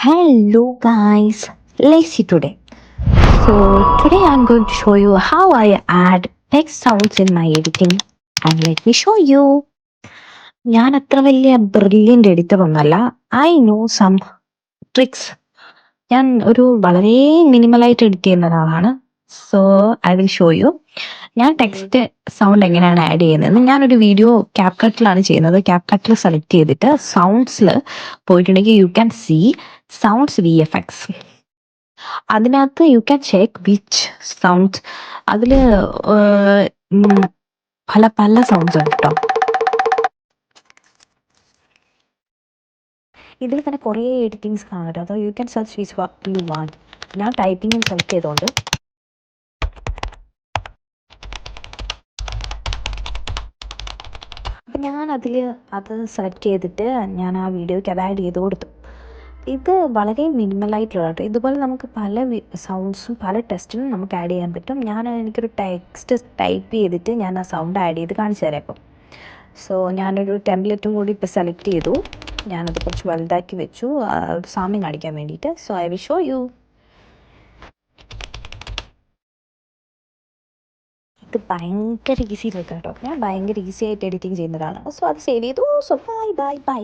Hello guys, let's see today. Today I'm going to show you how I add text sounds in my editing and let me show you. ഞാൻ അത്ര വലിയ brilliant editor ഒന്നല്ല. I know some tricks. ഞാൻ ഒരു വളരെ മിനിമലായിട്ട് edit ചെയ്യുന്ന ഒരാളാണ്. So I will show you. ഞാൻ ടെക്സ്റ്റ് സൗണ്ട് എങ്ങനെയാണ് ആഡ് ചെയ്യുന്നത്. ഞാനൊരു വീഡിയോ ക്യാപ്കട്ടിലാണ് ചെയ്യുന്നത്. ക്യാപ്കട്ടിൽ സെലക്ട് ചെയ്തിട്ട് സൗണ്ട്സിൽ പോയിട്ടുണ്ടെങ്കിൽ you can see sounds VFX. അതിനകത്ത് you can check which sounds. അതിൽ പല പല സൗണ്ട്സ് ഉണ്ട് കേട്ടോ. ഇതിൽ തന്നെ കുറേ എഡിറ്റിങ്സ് കാണാം കേട്ടോ. അതോ you can search which what you want. ഞാൻ ടൈപ്പിംഗ് സെലക്ട് ചെയ്തുകൊണ്ട് അപ്പം ഞാൻ അത് സെലക്ട് ചെയ്തിട്ട് ഞാൻ ആ വീഡിയോയ്ക്ക് അത് ആഡ് ചെയ്ത് കൊടുത്തു. ഇത് വളരെ മിനിമലായിട്ടുള്ള കേട്ടോ. ഇതുപോലെ നമുക്ക് പല സൗണ്ട്സും പല ടെസ്റ്റിനും നമുക്ക് ആഡ് ചെയ്യാൻ പറ്റും. എനിക്കൊരു ടെക്സ്റ്റ് ടൈപ്പ് ചെയ്തിട്ട് ഞാൻ ആ സൗണ്ട് ആഡ് ചെയ്ത് കാണിച്ചു തരാം ഇപ്പം. സോ ഞാനൊരു ടെംപ്ലേറ്റും കൂടി ഇപ്പോൾ സെലക്ട് ചെയ്തു. ഞാനത് കുറച്ച് വലുതാക്കി വെച്ചു സാമ്യം കാണിക്കാൻ വേണ്ടിയിട്ട്. So I will show U. ഇത് ഭയങ്കര ഈസി കേട്ടോ. ഞാൻ ഭയങ്കര ഈസി ആയിട്ട് എഡിറ്റിംഗ് ചെയ്യുന്ന ഒരാളാണ്. സോ അത് സേവ് ചെയ്തു. So bye bye bye.